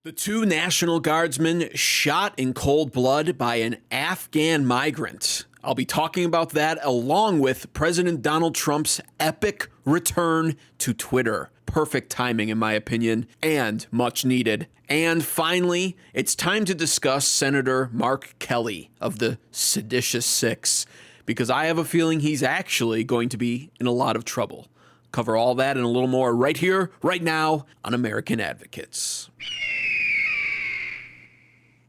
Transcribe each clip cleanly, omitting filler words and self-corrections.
The two National Guardsmen shot in cold blood by an Afghan migrant. I'll be talking about that along with President Donald Trump's epic return to Twitter. Perfect timing, in my opinion, and much needed. And finally, it's time to discuss Senator Mark Kelly of the Seditious Six, because I have a feeling he's actually going to be in a lot of trouble. Cover all that and a little more right here, right now on American Advocates.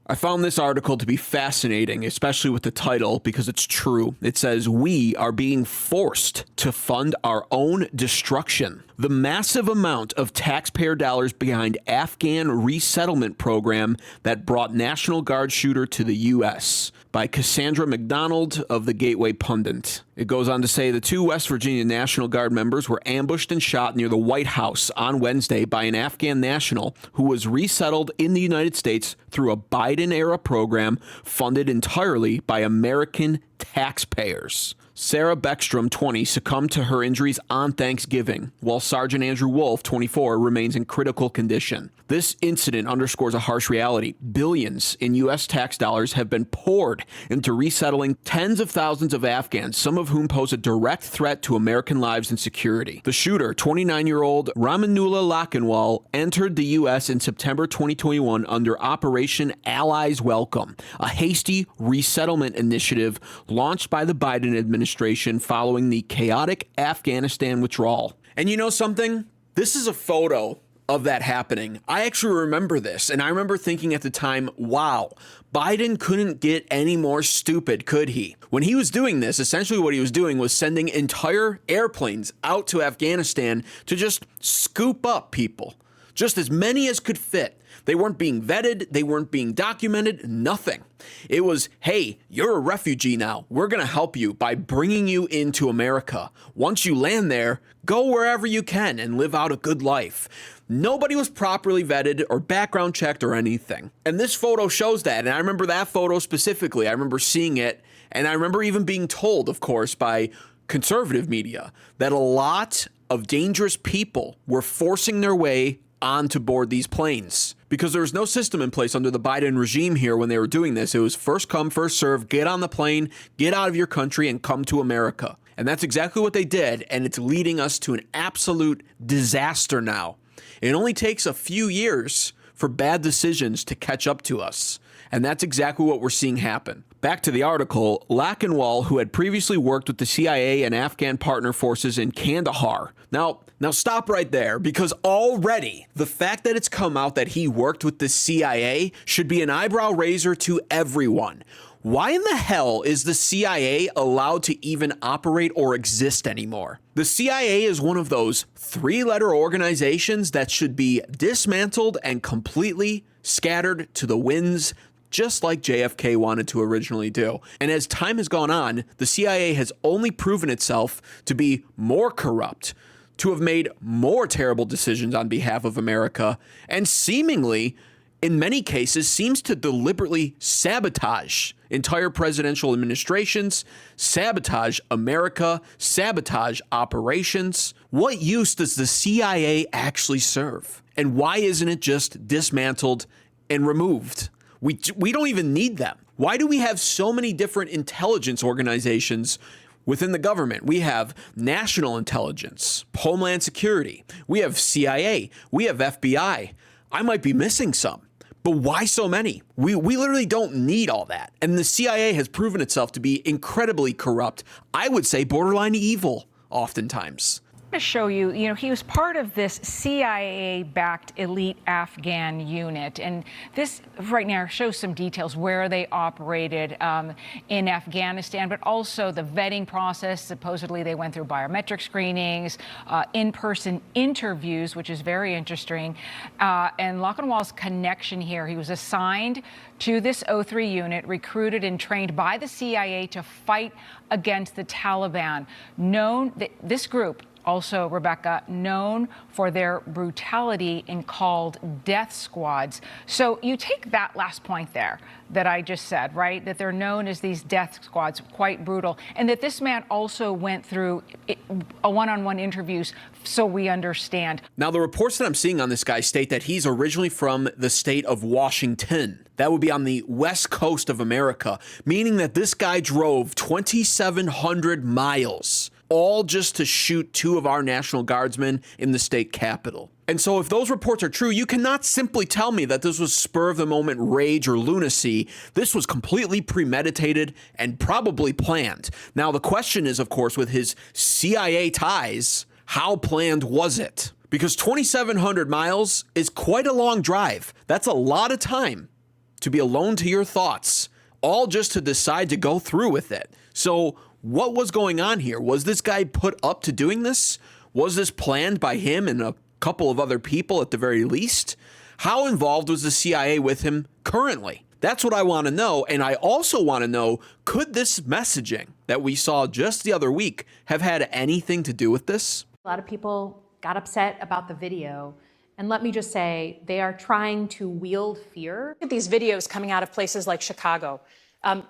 I found this article to be fascinating, especially with the title, because it's true. It says, "We are being forced to fund our own destruction." The massive amount of taxpayer dollars behind Afghan resettlement program that brought National Guard shooter to the U.S. by Cassandra McDonald of the Gateway Pundit. It goes on to say the two West Virginia National Guard members were ambushed and shot near the White House on Wednesday by an Afghan national who was resettled in the United States through a Biden-era program funded entirely by American taxpayers. Sarah Beckstrom, 20, succumbed to her injuries on Thanksgiving, while Sergeant Andrew Wolf, 24, remains in critical condition. This incident underscores a harsh reality. Billions in U.S. tax dollars have been poured into resettling tens of thousands of Afghans, some of whom pose a direct threat to American lives and security. The shooter, 29-year-old Rahmanullah Lakanwal, entered the U.S. in September 2021 under Operation Allies Welcome, a hasty resettlement initiative launched by the Biden administration following the chaotic Afghanistan withdrawal. And you know something? This is a photo of that happening. I actually remember this, and I remember thinking at the time, wow, Biden couldn't get any more stupid, could he? When he was doing this, essentially what he was doing was sending entire airplanes out to Afghanistan to just scoop up people, just as many as could fit. They weren't being vetted. They weren't being documented. Nothing. It was, hey, you're a refugee now. We're going to help you by bringing you into America. Once you land there, go wherever you can and live out a good life. Nobody was properly vetted or background checked or anything. And this photo shows that. And I remember that photo specifically. I remember seeing it. And I remember even being told, of course, by conservative media that a lot of dangerous people were forcing their way onto board these planes, because there was no system in place under the Biden regime here when they were doing this. It was first come, first serve, get on the plane, get out of your country and come to America. And that's exactly what they did. And it's leading us to an absolute disaster now. It only takes a few years for bad decisions to catch up to us. And that's exactly what we're seeing happen. Back to the article, Lakanwal, who had previously worked with the CIA and Afghan partner forces in Kandahar. Now stop right there, because already the fact that it's come out that he worked with the CIA should be an eyebrow raiser to everyone. Why in the hell is the CIA allowed to even operate or exist anymore? The CIA is one of those three-letter organizations that should be dismantled and completely scattered to the winds, just like JFK wanted to originally do. And as time has gone on, the CIA has only proven itself to be more corrupt, to have made more terrible decisions on behalf of America, and seemingly, in many cases, seems to deliberately sabotage entire presidential administrations, sabotage America, sabotage operations. What use does the CIA actually serve? And why isn't it just dismantled and removed? We don't even need them. Why do we have so many different intelligence organizations within the government? We have national intelligence, Homeland Security. We have CIA. We have FBI. I might be missing some. But why so many? We literally don't need all that. And the CIA has proven itself to be incredibly corrupt. I would say borderline evil oftentimes. To show you, he was part of this CIA-backed elite Afghan unit. And this right now shows some details where they operated in Afghanistan, but also the vetting process. Supposedly they went through biometric screenings, in-person interviews, which is very interesting. And Lakanwal's connection here, he was assigned to this O3 unit, recruited and trained by the CIA to fight against the Taliban. Known that this group Also, Rebecca, known for their brutality and called death squads. So you take that last point there that I just said, right? That they're known as these death squads, quite brutal. And that this man also went through a one-on-one interviews, so we understand. Now, the reports that I'm seeing on this guy state that he's originally from the state of Washington. That would be on the west coast of America, meaning that this guy drove 2,700 miles, all just to shoot two of our National Guardsmen in the state capitol. And so if those reports are true, you cannot simply tell me that this was spur-of-the-moment rage or lunacy. This was completely premeditated and probably planned. Now, the question is, of course, with his CIA ties, how planned was it? Because 2,700 miles is quite a long drive. That's a lot of time to be alone to your thoughts, all just to decide to go through with it. So what was going on here? Was this guy put up to doing this? Was this planned by him and a couple of other people at the very least? How involved was the CIA with him currently? That's what I want to know. And I also want to know, could this messaging that we saw just the other week have had anything to do with this? A lot of people got upset about the video. And let me just say, they are trying to wield fear. These videos coming out of places like Chicago,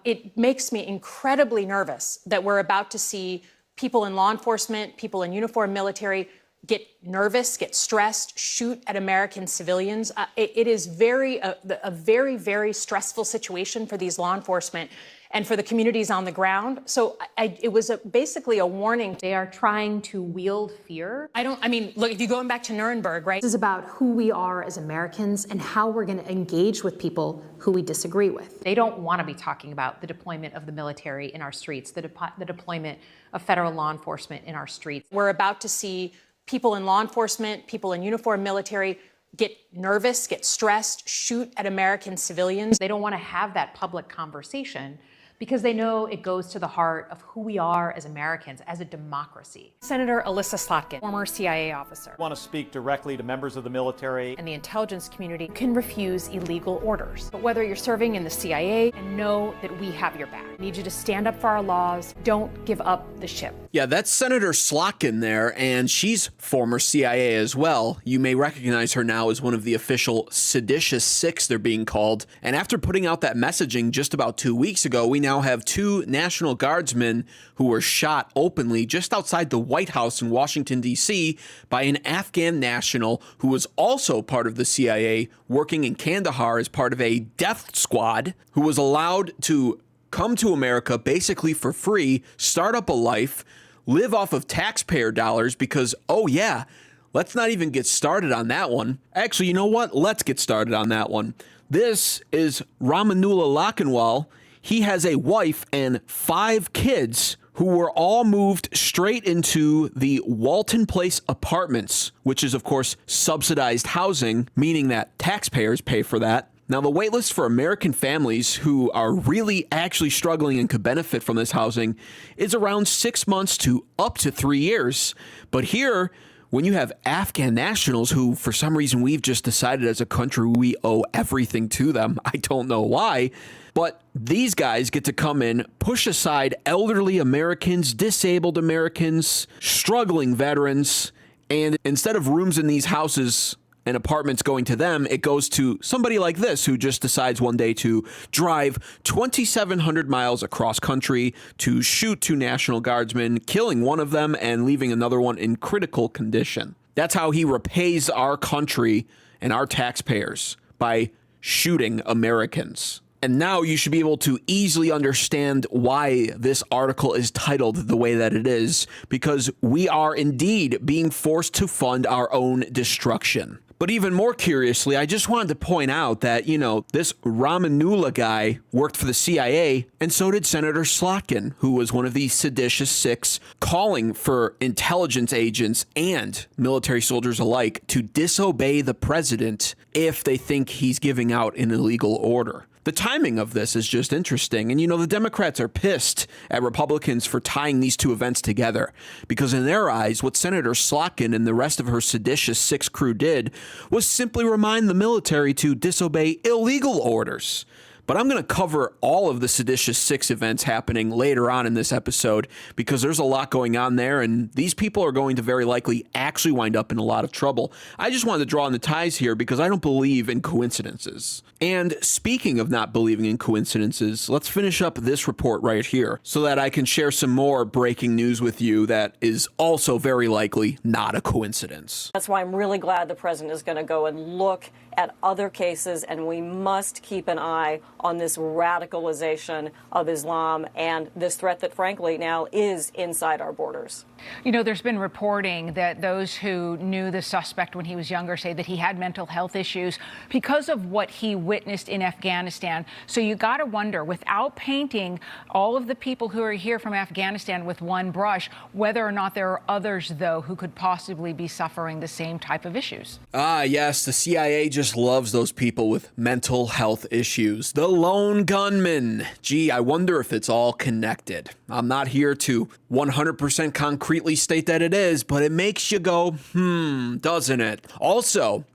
it makes me incredibly nervous that we're about to see people in law enforcement, people in uniform military get nervous, get stressed, shoot at American civilians. It is a very, very stressful situation for these law enforcement and for the communities on the ground. So it was basically a warning. They are trying to wield fear. Look, if you're going back to Nuremberg, right? This is about who we are as Americans and how we're going to engage with people who we disagree with. They don't want to be talking about the deployment of the military in our streets, the deployment of federal law enforcement in our streets. We're about to see people in law enforcement, people in uniform military get nervous, get stressed, shoot at American civilians. They don't want to have that public conversation because they know it goes to the heart of who we are as Americans, as a democracy. Senator Alyssa Slotkin, former CIA officer. I want to speak directly to members of the military. And the intelligence community can refuse illegal orders. But whether you're serving in the CIA, and know that we have your back. I need you to stand up for our laws. Don't give up the ship. Yeah, that's Senator Slotkin there, and she's former CIA as well. You may recognize her now as one of the official seditious six, they're being called. And after putting out that messaging just about 2 weeks ago, we now have two National Guardsmen who were shot openly just outside the White House in Washington, D.C. by an Afghan national who was also part of the CIA, working in Kandahar as part of a death squad, who was allowed to come to America basically for free, start up a life, live off of taxpayer dollars because, oh yeah, let's not even get started on that one. Actually, you know what? Let's get started on that one. This is Rahmanullah Lakanwal. He has a wife and 5 kids who were all moved straight into the Walton Place apartments, which is, of course, subsidized housing, meaning that taxpayers pay for that. Now, the waitlist for American families who are really actually struggling and could benefit from this housing is around 6 months to up to 3 years. But here, when you have Afghan nationals who, for some reason, we've just decided as a country we owe everything to them. I don't know why. But these guys get to come in, push aside elderly Americans, disabled Americans, struggling veterans, and instead of rooms in these houses and apartments going to them, it goes to somebody like this who just decides one day to drive 2,700 miles across country to shoot 2 National Guardsmen, killing one of them and leaving another one in critical condition. That's how he repays our country and our taxpayers, by shooting Americans. And now you should be able to easily understand why this article is titled the way that it is, because we are indeed being forced to fund our own destruction. But even more curiously, I just wanted to point out that, this Rahmanullah guy worked for the CIA, and so did Senator Slotkin, who was one of the seditious six, calling for intelligence agents and military soldiers alike to disobey the president if they think he's giving out an illegal order. The timing of this is just interesting. And, the Democrats are pissed at Republicans for tying these two events together, because in their eyes, what Senator Slotkin and the rest of her seditious six crew did was simply remind the military to disobey illegal orders. But I'm going to cover all of the Seditious Six events happening later on in this episode because there's a lot going on there, and these people are going to very likely actually wind up in a lot of trouble. I just wanted to draw on the ties here because I don't believe in coincidences. And speaking of not believing in coincidences, let's finish up this report right here so that I can share some more breaking news with you that is also very likely not a coincidence. That's why I'm really glad the president is going to go and look at other cases, and we must keep an eye on this radicalization of Islam and this threat that, frankly, now is inside our borders. You know, there's been reporting that those who knew the suspect when he was younger say that he had mental health issues because of what he witnessed in Afghanistan. So you got to wonder, without painting all of the people who are here from Afghanistan with one brush, whether or not there are others, though, who could possibly be suffering the same type of issues. Ah, yes, the CIA just loves those people with mental health issues. The lone gunman. Gee, I wonder if it's all connected. I'm not here to 100% concretely state that it is, but it makes you go, doesn't it? Also,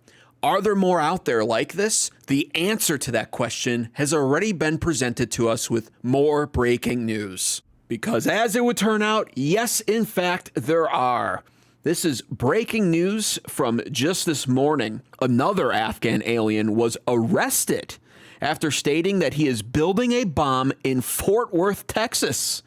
are there more out there like this? The answer to that question has already been presented to us with more breaking news. Because as it would turn out, yes, in fact, there are. This is breaking news from just this morning. Another Afghan alien was arrested after stating that he is building a bomb in Fort Worth, Texas.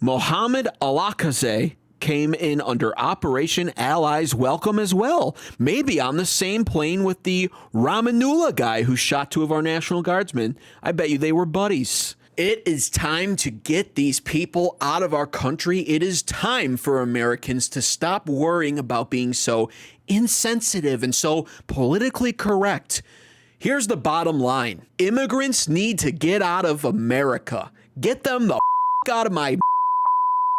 Mohammed Alakaze came in under Operation Allies Welcome as well, maybe on the same plane with the Rahmanullah guy who shot two of our National Guardsmen. I bet you they were buddies. It is time to get these people out of our country. It is time for Americans to stop worrying about being so insensitive and so politically correct. Here's the bottom line. Immigrants need to get out of America. Get them the out of my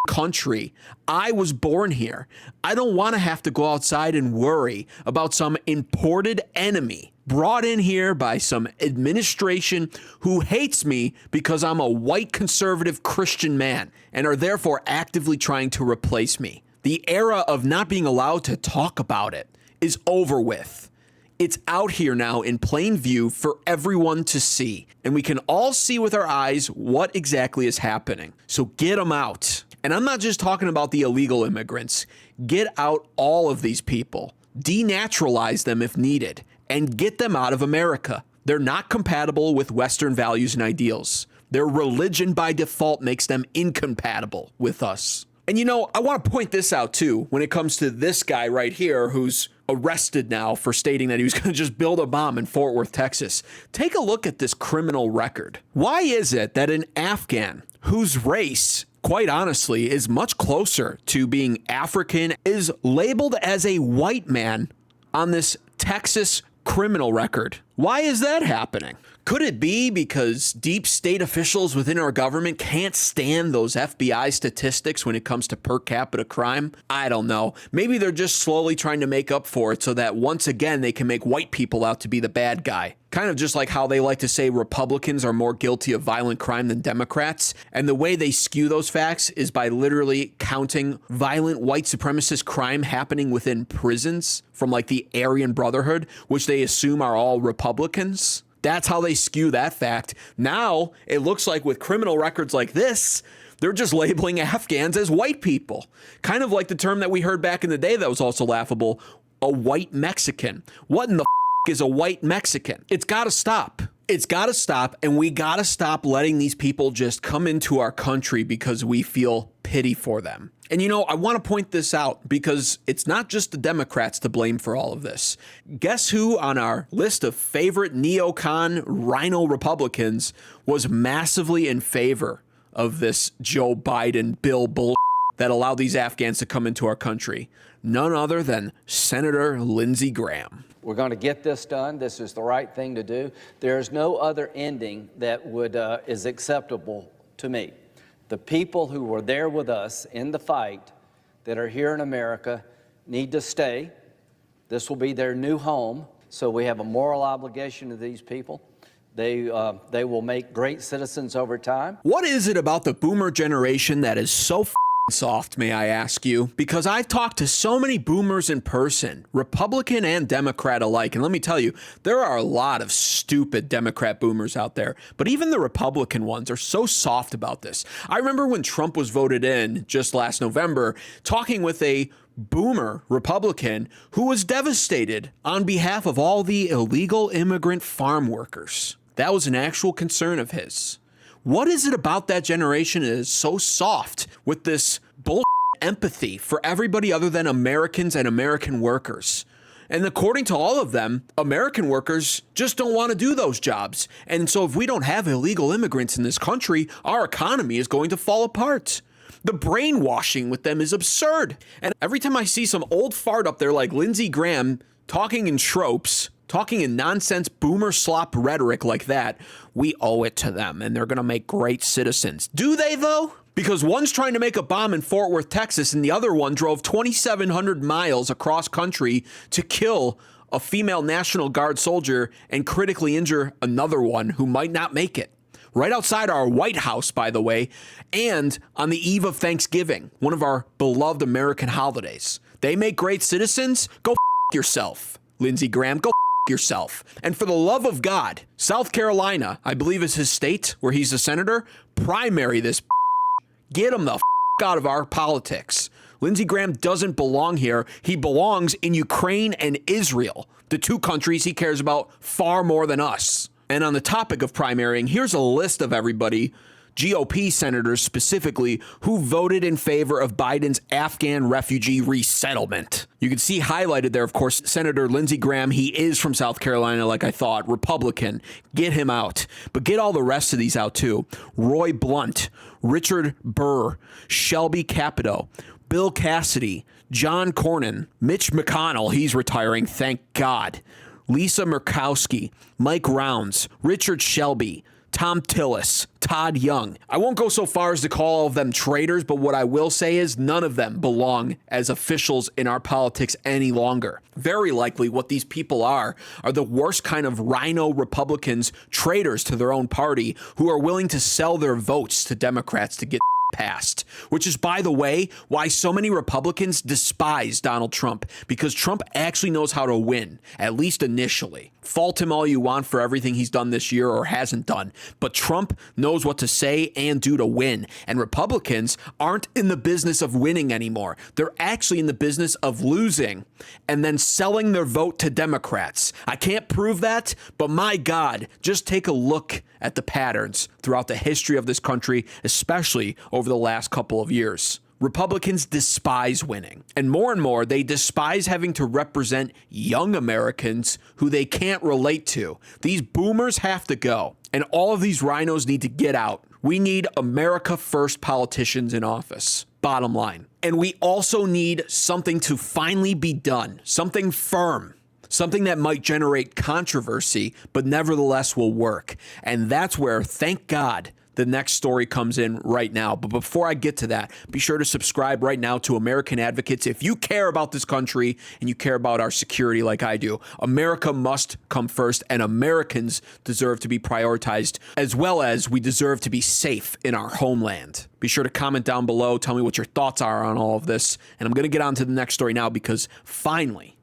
country. I was born here. I don't want to have to go outside and worry about some imported enemy brought in here by some administration who hates me because I'm a white conservative Christian man and are therefore actively trying to replace me. The era of not being allowed to talk about it is over with. It's out here now in plain view for everyone to see, and we can all see with our eyes what exactly is happening. So get them out. And I'm not just talking about the illegal immigrants. Get out all of these people. Denaturalize them if needed, and get them out of America. They're not compatible with Western values and ideals. Their religion by default makes them incompatible with us. And you know, I want to point this out too when it comes to this guy right here who's arrested now for stating that he was going to just build a bomb in Fort Worth, Texas. Take a look at this criminal record. Why is it that an Afghan whose race, quite honestly, is much closer to being African, is labeled as a white man on this Texas criminal record? Why is that happening? Could it be because deep state officials within our government can't stand those FBI statistics when it comes to per capita crime? I don't know. Maybe they're just slowly trying to make up for it so that once again they can make white people out to be the bad guy. Kind of just like how they like to say Republicans are more guilty of violent crime than Democrats. And the way they skew those facts is by literally counting violent white supremacist crime happening within prisons from like the Aryan Brotherhood, which they assume are all Republicans. That's how they skew that fact. Now, it looks like with criminal records like this, they're just labeling Afghans as white people. Kind of like the term that we heard back in the day that was also laughable, a white Mexican. What in the is a white Mexican? It's got to stop. It's got to stop, and we got to stop letting these people just come into our country because we feel pity for them. And you know, I want to point this out because it's not just the Democrats to blame for all of this. Guess who on our list of favorite neocon rhino Republicans was massively in favor of this Joe Biden bill bull that allowed these Afghans to come into our country? None other than Senator Lindsey Graham. We're going to get this done. This is the right thing to do. There is no other ending that is acceptable to me. The people who were there with us in the fight that are here in America need to stay. This will be their new home. So we have a moral obligation to these people. They will make great citizens over time. What is it about the boomer generation that is so soft, may I ask you? Because I've talked to so many boomers in person, Republican and Democrat alike, and let me tell you, there are a lot of stupid Democrat boomers out there, but even the Republican ones are so soft about this. I remember when Trump was voted in just last November, talking with a boomer Republican who was devastated on behalf of all the illegal immigrant farm workers. That was an actual concern of his. What is it about that generation that is so soft with this bull empathy for everybody other than Americans and American workers? And according to all of them, American workers just don't want to do those jobs. And so if we don't have illegal immigrants in this country, our economy is going to fall apart. The brainwashing with them is absurd. And every time I see some old fart up there like Lindsey Graham talking in tropes, talking in nonsense boomer slop rhetoric like that, we owe it to them and they're going to make great citizens. Do they though? Because one's trying to make a bomb in Fort Worth, Texas, and the other one drove 2,700 miles across country to kill a female National Guard soldier and critically injure another one who might not make it. Right outside our White House, by the way, and on the eve of Thanksgiving, one of our beloved American holidays. They make great citizens? Go yourself, Lindsey Graham. Go yourself. And for the love of God, South Carolina, I believe is his state where he's a senator, primary this. Get him the out of our politics. Lindsey Graham doesn't belong here. He belongs in Ukraine and Israel, the two countries he cares about far more than us. And on the topic of primarying, here's a list of everybody, GOP senators specifically, who voted in favor of Biden's Afghan refugee resettlement. You can see highlighted there, of course, Senator Lindsey Graham. He is from South Carolina, like I thought, Republican. Get him out. But get all the rest of these out, too. Roy Blunt, Richard Burr, Shelby Capito, Bill Cassidy, John Cornyn, Mitch McConnell, he's retiring, thank God, Lisa Murkowski, Mike Rounds, Richard Shelby, Tom Tillis, Todd Young. I won't go so far as to call all of them traitors, but what I will say is none of them belong as officials in our politics any longer. Very likely what these people are the worst kind of rhino Republicans, traitors to their own party, who are willing to sell their votes to Democrats to get passed, which is, by the way, why so many Republicans despise Donald Trump, because Trump actually knows how to win, at least initially. Fault him all you want for everything he's done this year or hasn't done, but Trump knows what to say and do to win, and Republicans aren't in the business of winning anymore. They're actually in the business of losing and then selling their vote to Democrats. I can't prove that, but my God, just take a look at the patterns throughout the history of this country, especially over the last couple of years. Republicans despise winning, and more, they despise having to represent young Americans who they can't relate to. These boomers have to go, and all of these rhinos need to get out. We need America First politicians in office, bottom line. And we also need something to finally be done, something firm. Something that might generate controversy, but nevertheless will work. And that's where, thank God, the next story comes in right now. But before I get to that, be sure to subscribe right now to American Advocates. If you care about this country and you care about our security like I do, America must come first, and Americans deserve to be prioritized, as well as we deserve to be safe in our homeland. Be sure to comment down below. Tell me what your thoughts are on all of this. And I'm going to get on to the next story now because finally,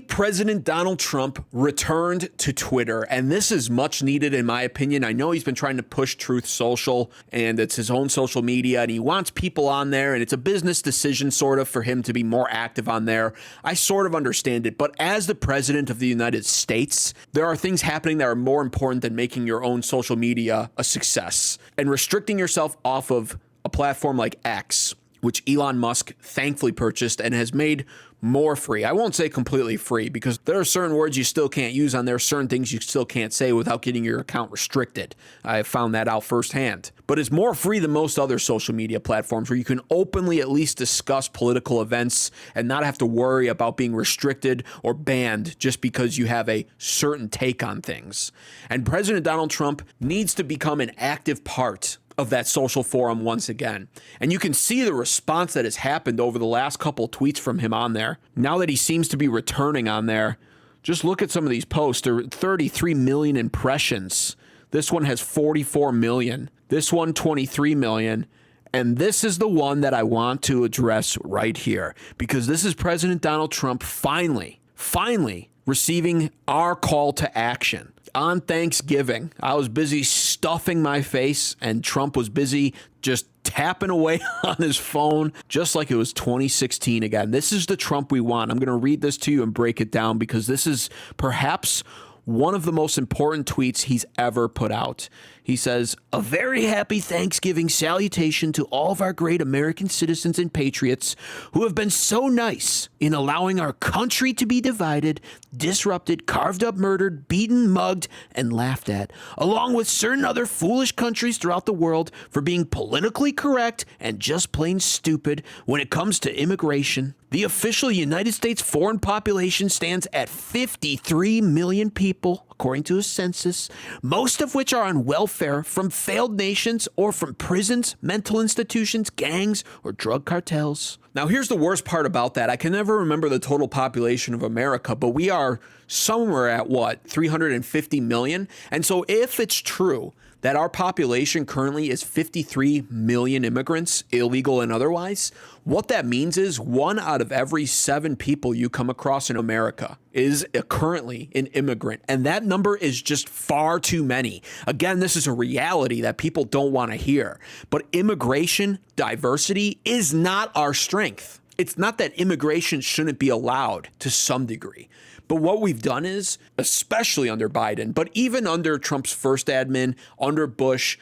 President Donald Trump returned to Twitter, and this is much needed in my opinion. I know he's been trying to push Truth Social, and it's his own social media, and he wants people on there, and it's a business decision sort of for him to be more active on there. I sort of understand it, but as the President of the United States, there are things happening that are more important than making your own social media a success. And restricting yourself off of a platform like X, which Elon Musk thankfully purchased and has made more free. I won't say completely free because there are certain words you still can't use on there, certain things you still can't say without getting your account restricted. I found that out firsthand. But it's more free than most other social media platforms where you can openly at least discuss political events and not have to worry about being restricted or banned just because you have a certain take on things. And President Donald Trump needs to become an active part of that social forum once again. And you can see the response that has happened over the last couple tweets from him on there. Now that he seems to be returning on there, just look at some of these posts. There are 33 million impressions. This one has 44 million. This one, 23 million. And this is the one that I want to address right here, because this is President Donald Trump finally receiving our call to action. On Thanksgiving, I was busy stuffing my face, and Trump was busy just tapping away on his phone, just like it was 2016 again. This is the Trump we want. I'm going to read this to you and break it down, because this is perhaps one of the most important tweets he's ever put out. He says, "A very happy Thanksgiving salutation to all of our great American citizens and patriots who have been so nice in allowing our country to be divided, disrupted, carved up, murdered, beaten, mugged, and laughed at, along with certain other foolish countries throughout the world for being politically correct and just plain stupid when it comes to immigration. The official United States foreign population stands at 53 million people, according to a census, most of which are on welfare from failed nations or from prisons, mental institutions, gangs, or drug cartels." Now, here's the worst part about that. I can never remember the total population of America, but we are somewhere at, 350 million? And so if it's true that our population currently is 53 million immigrants, illegal and otherwise, what that means is 1 out of every 7 people you come across in America is currently an immigrant. And that number is just far too many. Again, this is a reality that people don't want to hear. But immigration diversity is not our strength. It's not that immigration shouldn't be allowed to some degree. But what we've done is, especially under Biden, but even under Trump's first admin, under Bush,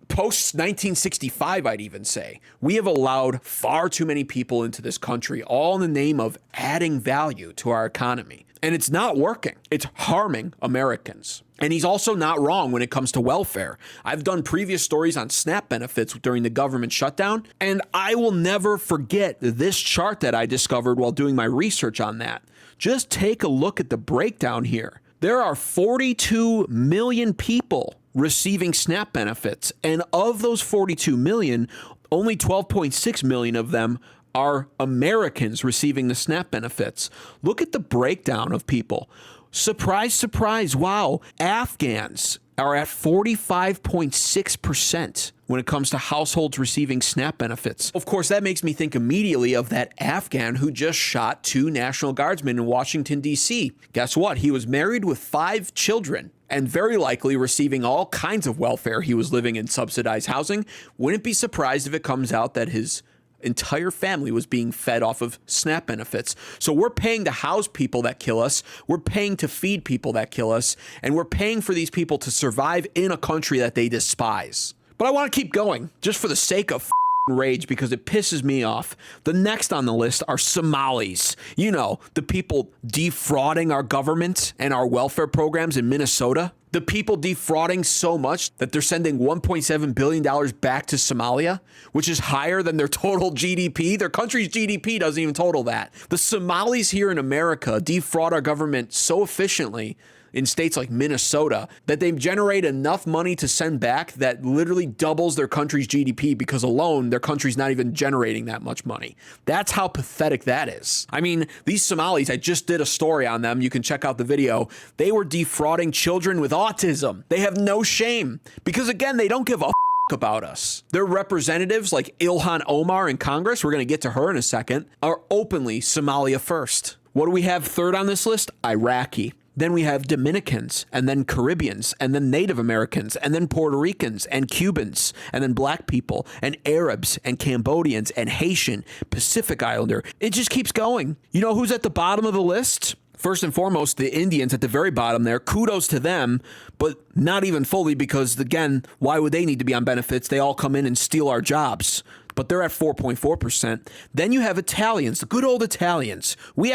post 1965, I'd even say, we have allowed far too many people into this country, all in the name of adding value to our economy. And it's not working. It's harming Americans. And he's also not wrong when it comes to welfare. I've done previous stories on SNAP benefits during the government shutdown, and I will never forget this chart that I discovered while doing my research on that. Just take a look at the breakdown here. There are 42 million people receiving SNAP benefits, and of those 42 million, only 12.6 million of them are Americans receiving the SNAP benefits. Look at the breakdown of people. Surprise, surprise, wow. Afghans are at 45.6% when it comes to households receiving SNAP benefits. Of course, that makes me think immediately of that Afghan who just shot 2 National Guardsmen in Washington, D.C. Guess what? He was married with 5 children and very likely receiving all kinds of welfare. He was living in subsidized housing. Wouldn't be surprised if it comes out that his entire family was being fed off of SNAP benefits. So we're paying to house people that kill us, we're paying to feed people that kill us, and we're paying for these people to survive in a country that they despise. But I want to keep going, just for the sake of rage, because it pisses me off. The next on the list are Somalis. You know, the people defrauding our government and our welfare programs in Minnesota. The people defrauding so much that they're sending $1.7 billion back to Somalia, which is higher than their total GDP. Their country's GDP doesn't even total that. The Somalis here in America defraud our government so efficiently in states like Minnesota that they generate enough money to send back that literally doubles their country's GDP, because alone their country's not even generating that much money. That's how pathetic that is. I mean, these Somalis, I just did a story on them. You can check out the video. They were defrauding children with autism. They have no shame, because again, they don't give a about us. Their representatives like Ilhan Omar in Congress, we're going to get to her in a second, are openly Somalia first. What do we have third on this list? Iraqi. Then we have Dominicans, and then Caribbeans, and then Native Americans, and then Puerto Ricans, and Cubans, and then black people, and Arabs, and Cambodians, and Haitian, Pacific Islander. It just keeps going. You know who's at the bottom of the list? First and foremost, the Indians at the very bottom there. Kudos to them, but not even fully, because, again, why would they need to be on benefits? They all come in and steal our jobs. But they're at 4.4%. Then you have Italians, the good old Italians. We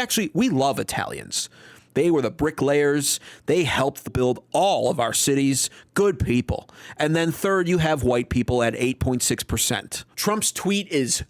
love Italians. They were the bricklayers. They helped build all of our cities. Good people. And then third, you have white people at 8.6%. Trump's tweet is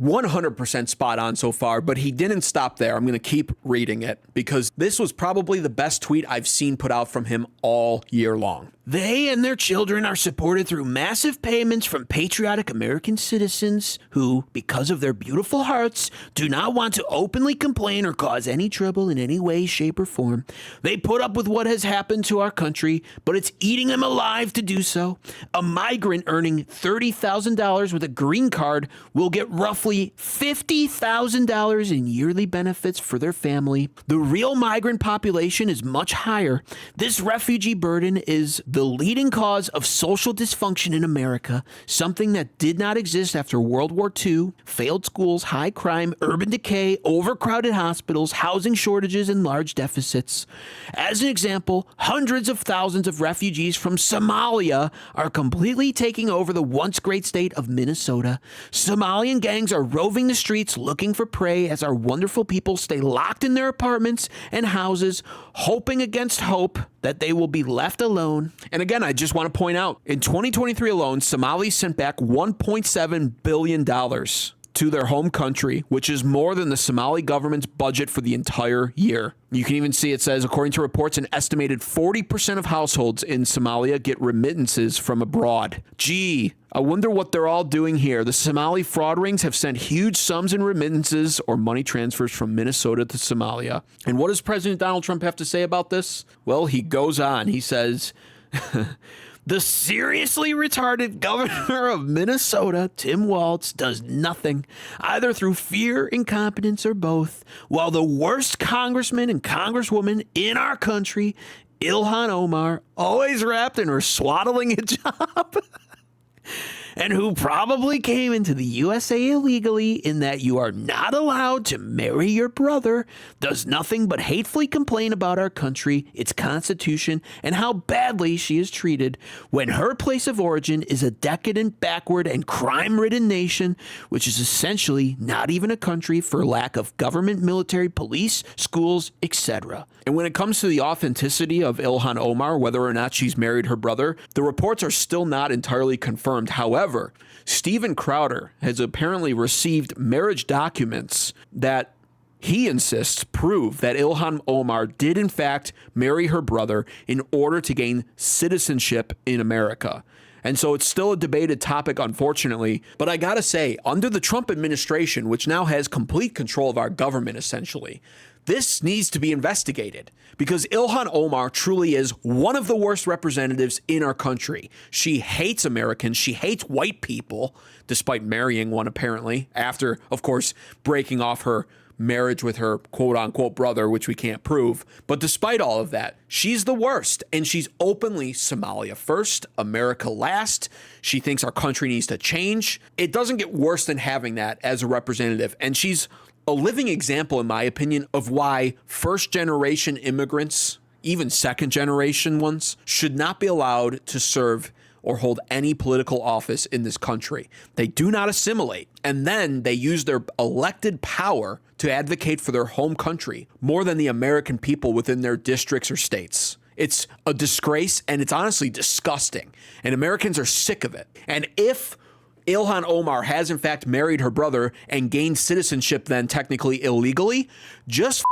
100% spot on so far, but he didn't stop there. I'm going to keep reading it because this was probably the best tweet I've seen put out from him all year long. They and their children are supported through massive payments from patriotic American citizens who, because of their beautiful hearts, do not want to openly complain or cause any trouble in any way, shape, or form. They put up with what has happened to our country, but it's eating them alive to do so. A migrant earning $30,000 with a green card will get roughly $50,000 in yearly benefits for their family. The real migrant population is much higher. This refugee burden is the leading cause of social dysfunction in America, something that did not exist after World War II, failed schools, high crime, urban decay, overcrowded hospitals, housing shortages, and large deficits. As an example, hundreds of thousands of refugees from Somalia are completely taking over the once great state of Minnesota. Somalian gangs are roving the streets looking for prey as our wonderful people stay locked in their apartments and houses, hoping against hope that they will be left alone. And again, I just want to point out, in 2023 alone, Somalis sent back $1.7 billion to their home country, which is more than the Somali government's budget for the entire year. You can even see it says, according to reports, an estimated 40% of households in Somalia get remittances from abroad. Gee, I wonder what they're all doing here. The Somali fraud rings have sent huge sums in remittances or money transfers from Minnesota to Somalia. And what does President Donald Trump have to say about this? Well, he goes on. He says, the seriously retarded governor of Minnesota, Tim Walz, does nothing, either through fear, incompetence, or both, while the worst congressman and congresswoman in our country, Ilhan Omar, always wrapped in her swaddling hijab, and who probably came into the USA illegally in that you are not allowed to marry your brother, does nothing but hatefully complain about our country, its constitution, and how badly she is treated, when her place of origin is a decadent, backward, and crime-ridden nation, which is essentially not even a country for lack of government, military, police, schools, etc. And when it comes to the authenticity of Ilhan Omar, whether or not she's married her brother, the reports are still not entirely confirmed. However, Steven Crowder has apparently received marriage documents that he insists prove that Ilhan Omar did in fact marry her brother in order to gain citizenship in America. And so it's still a debated topic, unfortunately. But I gotta say, under the Trump administration, which now has complete control of our government, essentially, this needs to be investigated because Ilhan Omar truly is one of the worst representatives in our country. She hates Americans. She hates white people, despite marrying one, apparently, after, of course, breaking off her marriage with her quote-unquote brother, which we can't prove. But despite all of that, she's the worst, and she's openly Somalia first, America last. She thinks our country needs to change. It doesn't get worse than having that as a representative, and she's a living example, in my opinion, of why first-generation immigrants, even second-generation ones, should not be allowed to serve or hold any political office in this country. They do not assimilate, and then they use their elected power to advocate for their home country more than the American people within their districts or states. It's a disgrace, and it's honestly disgusting, and Americans are sick of it. And if Ilhan Omar has in fact married her brother and gained citizenship then technically illegally, just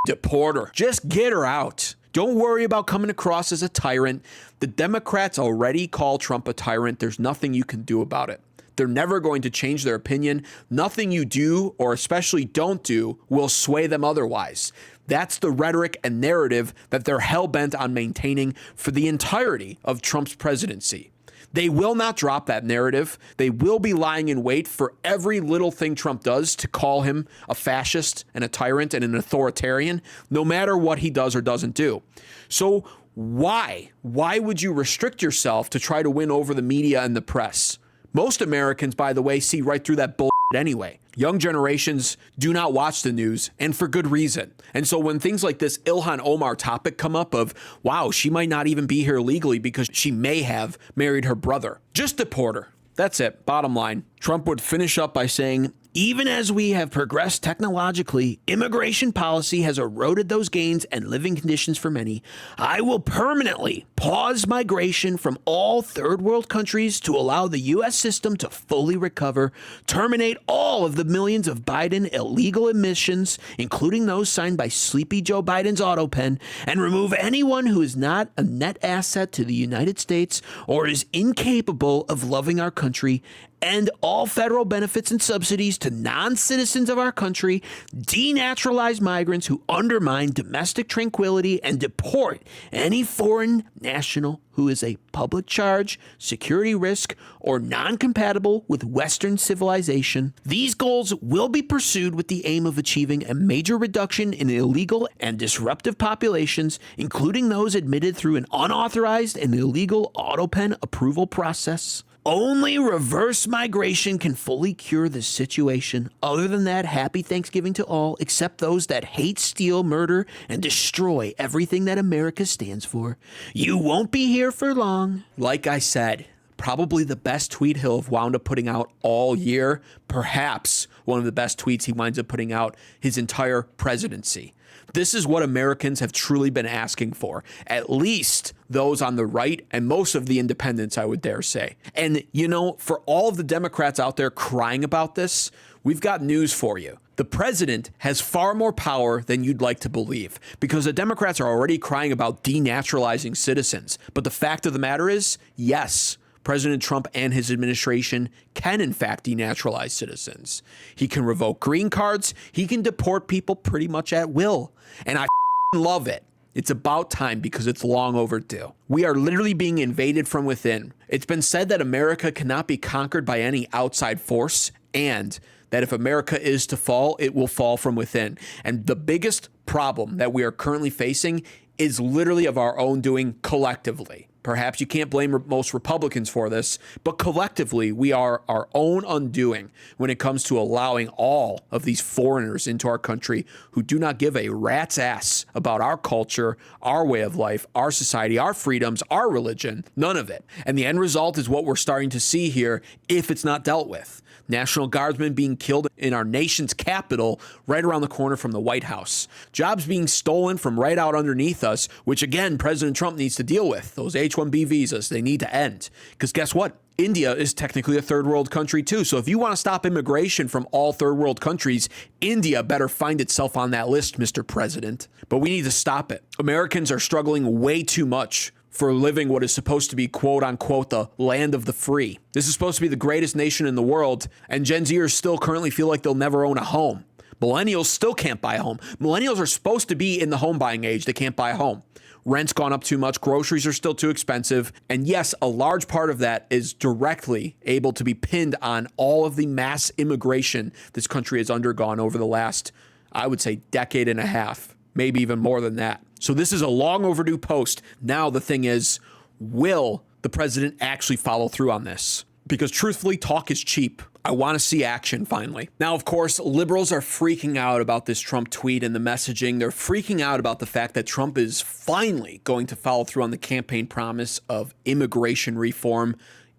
deport her. Just get her out. Don't worry about coming across as a tyrant. The Democrats already call Trump a tyrant. There's nothing you can do about it. They're never going to change their opinion. Nothing you do, or especially don't do, will sway them otherwise. That's the rhetoric and narrative that they're hell-bent on maintaining for the entirety of Trump's presidency. They will not drop that narrative. They will be lying in wait for every little thing Trump does to call him a fascist and a tyrant and an authoritarian, no matter what he does or doesn't do. So why? Why would you restrict yourself to try to win over the media and the press? Most Americans, by the way, see right through that bullshit anyway. Young generations do not watch the news, and for good reason. And so when things like this Ilhan Omar topic come up of, wow, she might not even be here legally because she may have married her brother, just deport her. That's it. Bottom line. Trump would finish up by saying, Even as we have progressed technologically, immigration policy has eroded those gains and living conditions for many. I will permanently pause migration from all third world countries to allow the U.S. system to fully recover, terminate all of the millions of Biden illegal admissions, including those signed by Sleepy Joe Biden's auto pen, and remove anyone who is not a net asset to the United States or is incapable of loving our country, end all federal benefits and subsidies to non-citizens of our country, denaturalize migrants who undermine domestic tranquility, and deport any foreign national who is a public charge, security risk, or non-compatible with Western civilization. These goals will be pursued with the aim of achieving a major reduction in illegal and disruptive populations, including those admitted through an unauthorized and illegal auto pen approval process. Only reverse migration can fully cure this situation. Other than that, happy Thanksgiving to all, except those that hate, steal, murder, and destroy everything that America stands for. You won't be here for long. Like I said, probably the best tweet he'll have wound up putting out all year. Perhaps one of the best tweets he winds up putting out his entire presidency. This is what Americans have truly been asking for, at least those on the right and most of the independents, I would dare say. And, you know, for all of the Democrats out there crying about this, we've got news for you. The president has far more power than you'd like to believe, because the Democrats are already crying about denaturalizing citizens. But the fact of the matter is, yes, President Trump and his administration can, in fact, denaturalize citizens. He can revoke green cards. He can deport people pretty much at will. And I love it. It's about time, because it's long overdue. We are literally being invaded from within. It's been said that America cannot be conquered by any outside force, and that if America is to fall, it will fall from within. And the biggest problem that we are currently facing is literally of our own doing collectively. Perhaps you can't blame most Republicans for this, but collectively, we are our own undoing when it comes to allowing all of these foreigners into our country who do not give a rat's ass about our culture, our way of life, our society, our freedoms, our religion, none of it. And the end result is what we're starting to see here if it's not dealt with. National Guardsmen being killed in our nation's capital right around the corner from the White House. Jobs being stolen from right out underneath us, which again, President Trump needs to deal with. Those H-1B visas, they need to end. Because guess what? India is technically a third world country too. So if you want to stop immigration from all third world countries, India better find itself on that list, Mr. President. But we need to stop it. Americans are struggling way too much for living what is supposed to be, quote unquote, the land of the free. This is supposed to be the greatest nation in the world, and Gen Zers still currently feel like they'll never own a home. Millennials still can't buy a home. Millennials are supposed to be in the home buying age. They can't buy a home. Rent's gone up too much. Groceries are still too expensive. And yes, a large part of that is directly able to be pinned on all of the mass immigration this country has undergone over the last, I would say, decade and a half, maybe even more than that. So this is a long overdue post. Now the thing is, will the president actually follow through on this? Because truthfully, talk is cheap. I want to see action finally. Now, of course, liberals are freaking out about this Trump tweet and the messaging. They're freaking out about the fact that Trump is finally going to follow through on the campaign promise of immigration reform,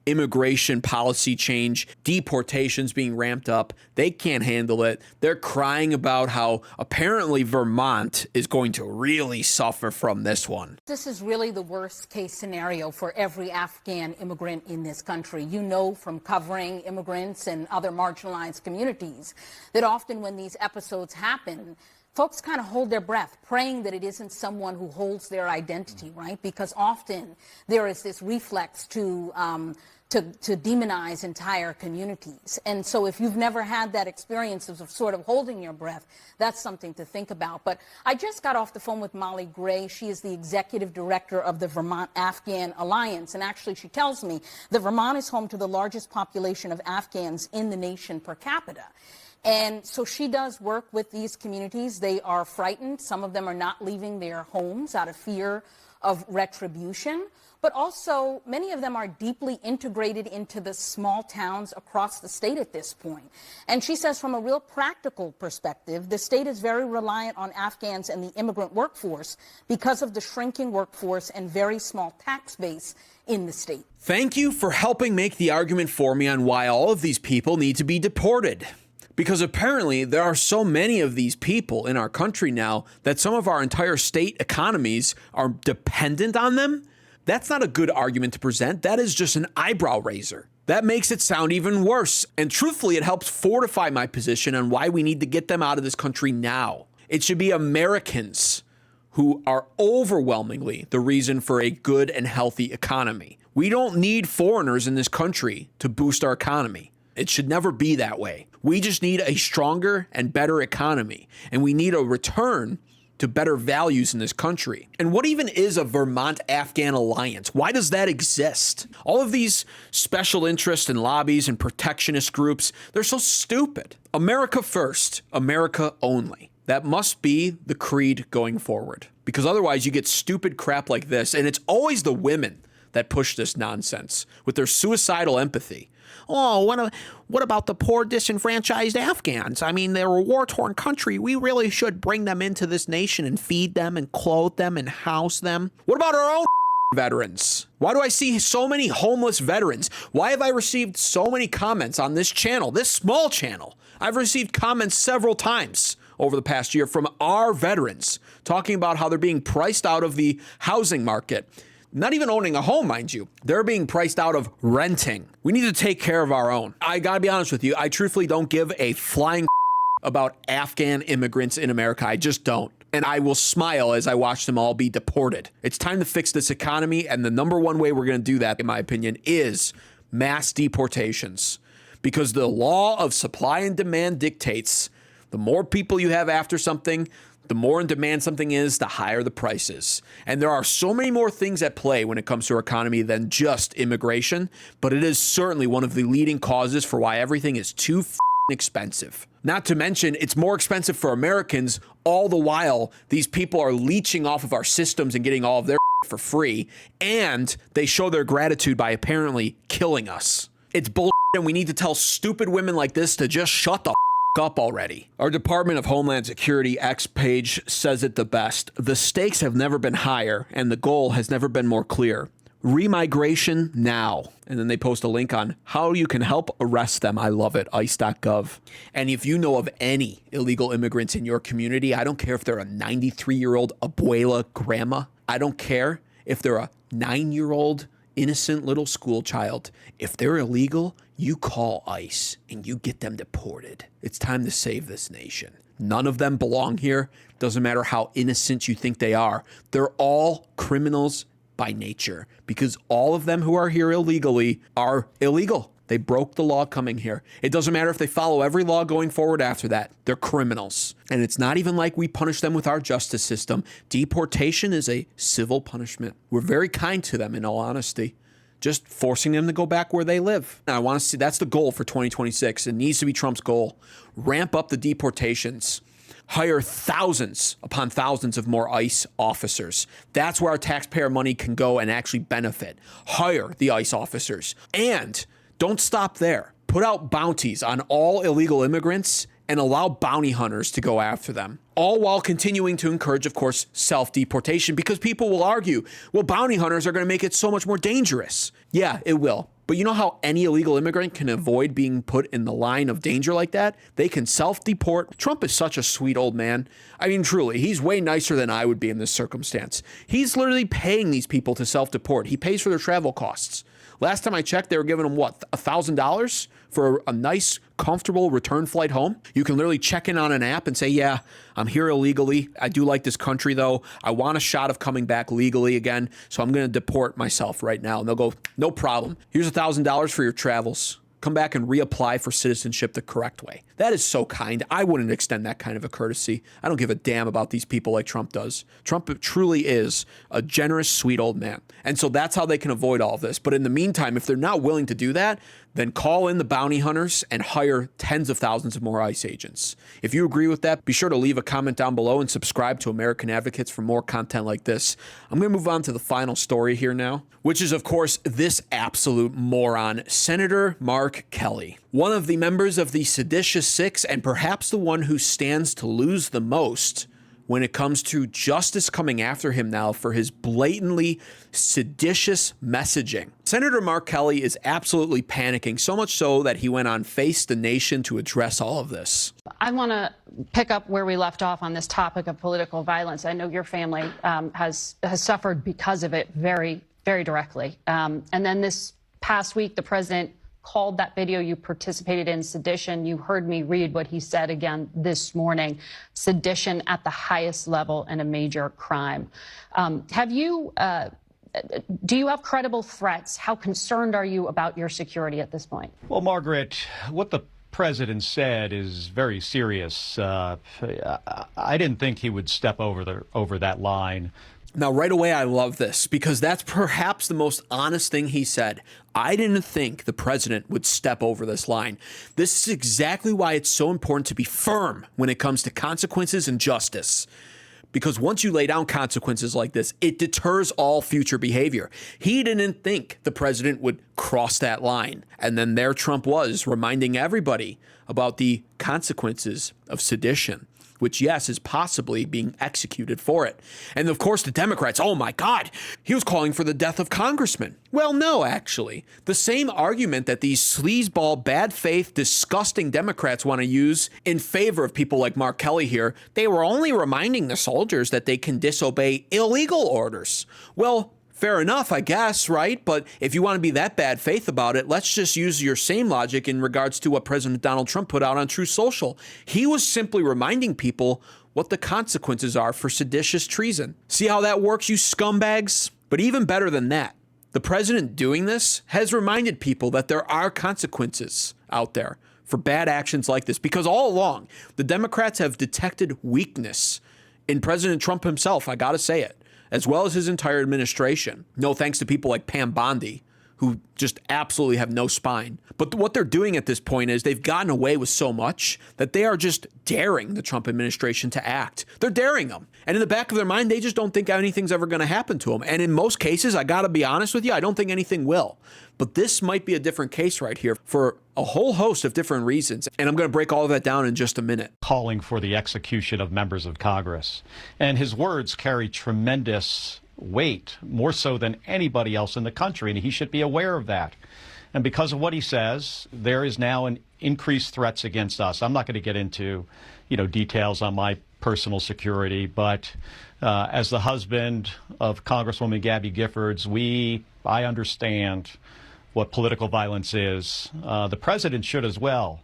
immigration policy change, deportations being ramped up. They can't handle it. They're crying about how apparently Vermont is going to really suffer from this one. This is really the worst case scenario for every Afghan immigrant in this country. You know from covering immigrants and other marginalized communities that often when these episodes happen, folks kind of hold their breath, praying that it isn't someone who holds their identity, right? Because often there is this reflex to demonize entire communities. And so if you've never had that experience of sort of holding your breath, that's something to think about. But I just got off the phone with Molly Gray. She is the executive director of the Vermont Afghan Alliance. And actually, she tells me that Vermont is home to the largest population of Afghans in the nation per capita. And so she does work with these communities. They are frightened. Some of them are not leaving their homes out of fear of retribution. But also, many of them are deeply integrated into the small towns across the state at this point. And she says from a real practical perspective, the state is very reliant on Afghans and the immigrant workforce because of the shrinking workforce and very small tax base in the state. Thank you for helping make the argument for me on why all of these people need to be deported. Because apparently there are so many of these people in our country now that some of our entire state economies are dependent on them. That's not a good argument to present. That is just an eyebrow raiser. That makes it sound even worse. And truthfully, it helps fortify my position on why we need to get them out of this country now. It should be Americans who are overwhelmingly the reason for a good and healthy economy. We don't need foreigners in this country to boost our economy. It should never be that way. We just need a stronger and better economy, and we need a return to better values in this country. And what even is a Vermont-Afghan alliance? Why does that exist? All of these special interests and lobbies and protectionist groups, they're so stupid. America first, America only. That must be the creed going forward, because otherwise you get stupid crap like this, and it's always the women that push this nonsense with their suicidal empathy. Oh, what about the poor disenfranchised Afghans? I mean, they're a war-torn country. We really should bring them into this nation and feed them and clothe them and house them. What about our own veterans? Why do I see so many homeless veterans? Why have I received so many comments on this channel, this small channel? I've received comments several times over the past year from our veterans talking about how they're being priced out of the housing market. Not even owning a home, mind you. They're being priced out of renting. We need to take care of our own. I gotta be honest with you. I truthfully don't give a flying about Afghan immigrants in America. I just don't. And I will smile as I watch them all be deported. It's time to fix this economy. And the number one way we're gonna do that, in my opinion, is mass deportations. Because the law of supply and demand dictates the more people you have after something, the more in demand something is, the higher the price is. And there are so many more things at play when it comes to our economy than just immigration, but it is certainly one of the leading causes for why everything is too expensive. Not to mention, it's more expensive for Americans, all the while these people are leeching off of our systems and getting all of their for free, and they show their gratitude by apparently killing us. It's bullshit, and we need to tell stupid women like this to just shut the up already. Our Department of Homeland Security X page says it the best. The stakes have never been higher, and the goal has never been more clear. Remigration now. And then they post a link on how you can help arrest them. I love it. ICE.gov. And if you know of any illegal immigrants in your community, I don't care if they're a 93-year-old abuela grandma. I don't care if they're a 9-year-old innocent little school child. If they're illegal, you call ICE and you get them deported. It's time to save this nation. None of them belong here. Doesn't matter how innocent you think they are. They're all criminals by nature, because all of them who are here illegally are illegal. They broke the law coming here. It doesn't matter if they follow every law going forward after that. They're criminals. And it's not even like we punish them with our justice system. Deportation is a civil punishment. We're very kind to them, in all honesty. Just forcing them to go back where they live. And I want to see, that's the goal for 2026. It needs to be Trump's goal. Ramp up the deportations. Hire thousands upon thousands of more ICE officers. That's where our taxpayer money can go and actually benefit. Hire the ICE officers. And don't stop there. Put out bounties on all illegal immigrants and allow bounty hunters to go after them. All while continuing to encourage, of course, self-deportation, because people will argue, well, bounty hunters are going to make it so much more dangerous. Yeah, it will. But you know how any illegal immigrant can avoid being put in the line of danger like that? They can self-deport. Trump is such a sweet old man. I mean, truly, he's way nicer than I would be in this circumstance. He's literally paying these people to self-deport. He pays for their travel costs. Last time I checked, they were giving him, what, $1,000 for a nice, comfortable return flight home? You can literally check in on an app and say, yeah, I'm here illegally. I do like this country, though. I want a shot of coming back legally again, so I'm going to deport myself right now. And they'll go, no problem. Here's $1,000 for your travels. Come back and reapply for citizenship the correct way. That is so kind. I wouldn't extend that kind of a courtesy. I don't give a damn about these people like Trump does. Trump truly is a generous, sweet old man. And so that's how they can avoid all of this. But in the meantime, if they're not willing to do that, then call in the bounty hunters and hire tens of thousands of more ICE agents. If you agree with that, be sure to leave a comment down below and subscribe to American Advocates for more content like this. I'm going to move on to the final story here now, which is, of course, this absolute moron, Senator Mark Kelly. One of the members of the seditious six, and perhaps the one who stands to lose the most when it comes to justice coming after him now for his blatantly seditious messaging. Senator Mark Kelly is absolutely panicking, so much so that he went on Face the Nation to address all of this. I want to pick up where we left off on this topic of political violence. I know your family has suffered because of it very, very directly. And then this past week, the president called that video you participated in sedition. You heard me read what he said again this morning. Sedition at the highest level and a major crime. Do you have credible threats? How concerned are you about your security at this point? Well, Margaret, what the president said is very serious. I didn't think he would step over that line. Now, right away, I love this because that's perhaps the most honest thing he said. I didn't think the president would step over this line. This is exactly why it's so important to be firm when it comes to consequences and justice. Because once you lay down consequences like this, it deters all future behavior. He didn't think the president would cross that line. And then there Trump was, reminding everybody about the consequences of sedition, which, yes, is possibly being executed for it. And of course, the Democrats, oh my God, he was calling for the death of congressmen. Well, no, actually. The same argument that these sleazeball, bad faith, disgusting Democrats want to use in favor of people like Mark Kelly here, they were only reminding the soldiers that they can disobey illegal orders. Well, fair enough, I guess, right? But if you want to be that bad faith about it, let's just use your same logic in regards to what President Donald Trump put out on Truth Social. He was simply reminding people what the consequences are for seditious treason. See how that works, you scumbags? But even better than that, the president doing this has reminded people that there are consequences out there for bad actions like this. Because all along, the Democrats have detected weakness in President Trump himself, I gotta say it, as well as his entire administration. No thanks to people like Pam Bondi, who just absolutely have no spine. But what they're doing at this point is they've gotten away with so much that they are just daring the Trump administration to act. They're daring them. And in the back of their mind, they just don't think anything's ever going to happen to them. And in most cases, I got to be honest with you, I don't think anything will. But this might be a different case right here for a whole host of different reasons. And I'm going to break all of that down in just a minute. Calling for the execution of members of Congress. And his words carry tremendous weight, more so than anybody else in the country, and he should be aware of that. And because of what he says, there is now an increased threats against us. I'm not going to get into, details on my personal security, but as the husband of Congresswoman Gabby Giffords, I understand what political violence is. The president should as well.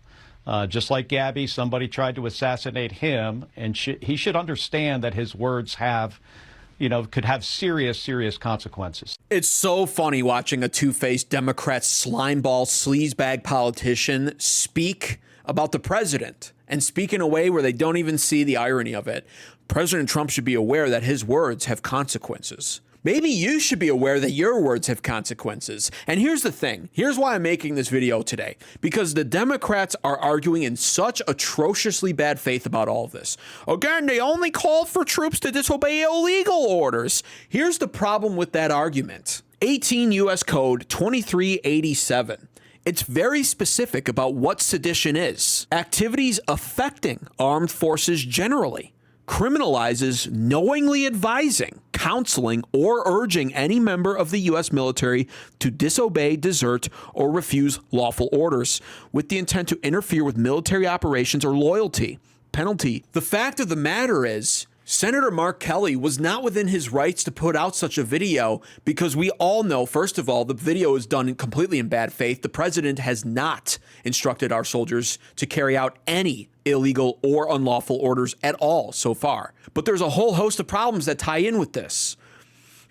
Just like Gabby, somebody tried to assassinate him, and he should understand that his words could have serious, serious consequences. It's so funny watching a two-faced Democrat slimeball sleazebag politician speak about the president and speak in a way where they don't even see the irony of it. President Trump should be aware that his words have consequences. Maybe you should be aware that your words have consequences. And here's the thing. Here's why I'm making this video today. Because the Democrats are arguing in such atrociously bad faith about all of this. Again, they only call for troops to disobey illegal orders. Here's the problem with that argument. 18 U.S. Code 2387. It's very specific about what sedition is. Activities affecting armed forces generally. Criminalizes knowingly advising, counseling, or urging any member of the U.S. military to disobey, desert, or refuse lawful orders with the intent to interfere with military operations or loyalty. Penalty. The fact of the matter is, Senator Mark Kelly was not within his rights to put out such a video because we all know, first of all, the video is done completely in bad faith. The president has not instructed our soldiers to carry out any illegal or unlawful orders at all so far. But there's a whole host of problems that tie in with this.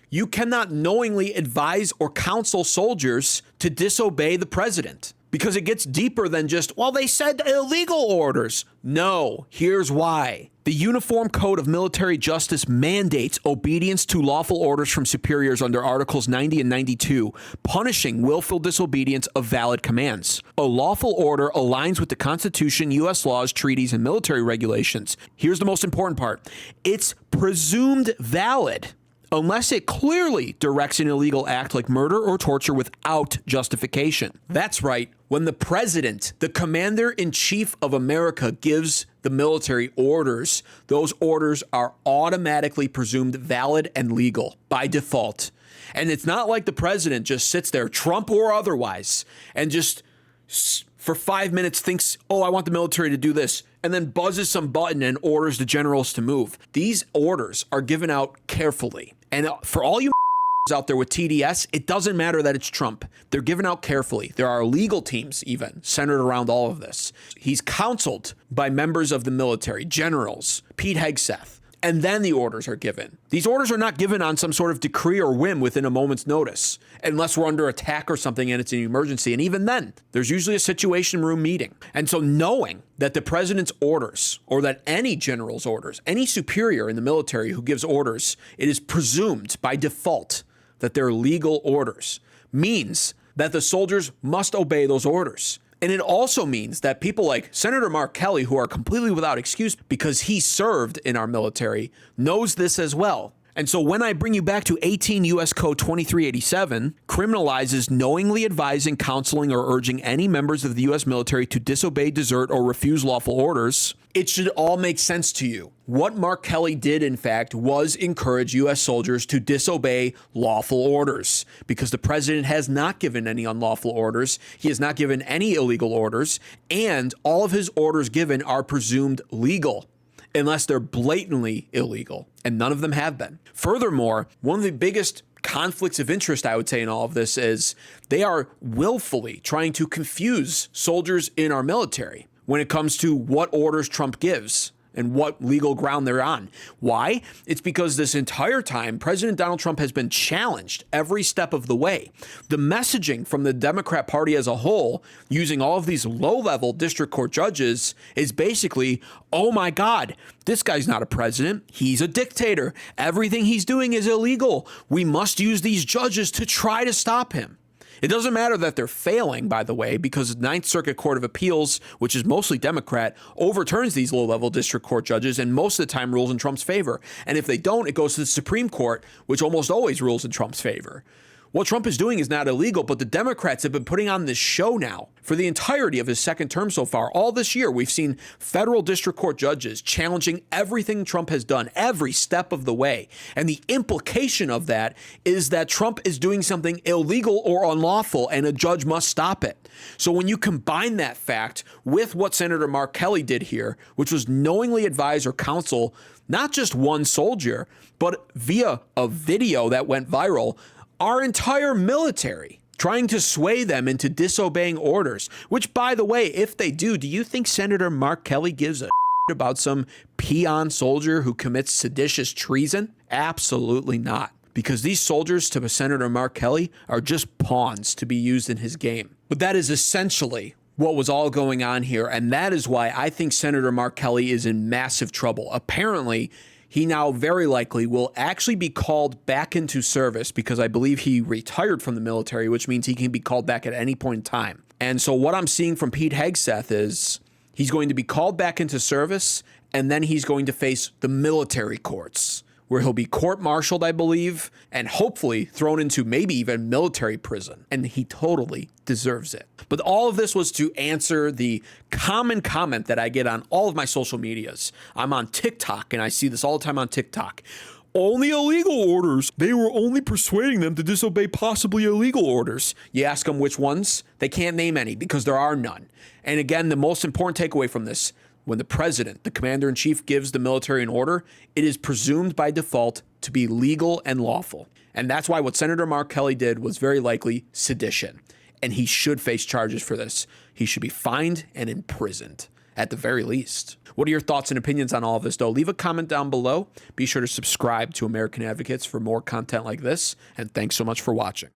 You cannot knowingly advise or counsel soldiers to disobey the president. Because it gets deeper than just, well, they said illegal orders. No, here's why. The Uniform Code of Military Justice mandates obedience to lawful orders from superiors under Articles 90 and 92, punishing willful disobedience of valid commands. A lawful order aligns with the Constitution, U.S. laws, treaties, and military regulations. Here's the most important part. It's presumed valid unless it clearly directs an illegal act like murder or torture without justification. That's right. When the president, the commander-in-chief of America, gives the military orders, those orders are automatically presumed valid and legal by default. And it's not like the president just sits there, Trump or otherwise, and just for 5 minutes thinks, oh, I want the military to do this, and then buzzes some button and orders the generals to move. These orders are given out carefully. And for all you out there with TDS, it doesn't matter that it's Trump. They're given out carefully. There are legal teams even centered around all of this. He's counseled by members of the military, generals, Pete Hegseth, and then the orders are given. These orders are not given on some sort of decree or whim within a moment's notice, unless we're under attack or something and it's an emergency. And even then, there's usually a situation room meeting. And so knowing that the president's orders, or that any general's orders, any superior in the military who gives orders, it is presumed by default that they're legal orders, means that the soldiers must obey those orders. And it also means that people like Senator Mark Kelly, who are completely without excuse because he served in our military, knows this as well. And so when I bring you back to 18 U.S. Code 2387, criminalizes knowingly advising, counseling, or urging any members of the U.S. military to disobey, desert, or refuse lawful orders, it should all make sense to you. What Mark Kelly did, in fact, was encourage U.S. soldiers to disobey lawful orders, because the president has not given any unlawful orders. He has not given any illegal orders, and all of his orders given are presumed legal, unless they're blatantly illegal, and none of them have been. Furthermore, one of the biggest conflicts of interest, I would say, in all of this is they are willfully trying to confuse soldiers in our military when it comes to what orders Trump gives and what legal ground they're on. Why? It's because this entire time, President Donald Trump has been challenged every step of the way. The messaging from the Democrat Party as a whole, using all of these low-level district court judges, is basically, oh my God, this guy's not a president. He's a dictator. Everything he's doing is illegal. We must use these judges to try to stop him. It doesn't matter that they're failing, by the way, because the Ninth Circuit Court of Appeals, which is mostly Democrat, overturns these low-level district court judges and most of the time rules in Trump's favor. And if they don't, it goes to the Supreme Court, which almost always rules in Trump's favor. What Trump is doing is not illegal, but the Democrats have been putting on this show now for the entirety of his second term so far. All this year, we've seen federal district court judges challenging everything Trump has done, every step of the way. And the implication of that is that Trump is doing something illegal or unlawful, and a judge must stop it. So when you combine that fact with what Senator Mark Kelly did here, which was knowingly advise or counsel not just one soldier, but via a video that went viral, our entire military, trying to sway them into disobeying orders, which, by the way, if they do you think Senator Mark Kelly gives a about some peon soldier who commits seditious treason? Absolutely not. Because these soldiers to Senator Mark Kelly are just pawns to be used in his game. But that is essentially what was all going on here, and that is why I think Senator Mark Kelly is in massive trouble. Apparently, he now very likely will actually be called back into service because I believe he retired from the military, which means he can be called back at any point in time. And so what I'm seeing from Pete Hegseth is he's going to be called back into service, and then he's going to face the military courts, where he'll be court-martialed, I believe, and hopefully thrown into maybe even military prison. And he totally deserves it. But all of this was to answer the common comment that I get on all of my social medias. I'm on TikTok, and I see this all the time on TikTok. Only illegal orders. They were only persuading them to disobey possibly illegal orders. You ask them which ones, they can't name any because there are none. And again, the most important takeaway from this, when the president, the commander-in-chief, gives the military an order, it is presumed by default to be legal and lawful. And that's why what Senator Mark Kelly did was very likely sedition. And he should face charges for this. He should be fined and imprisoned, at the very least. What are your thoughts and opinions on all of this, though? Leave a comment down below. Be sure to subscribe to American Advocates for more content like this. And thanks so much for watching.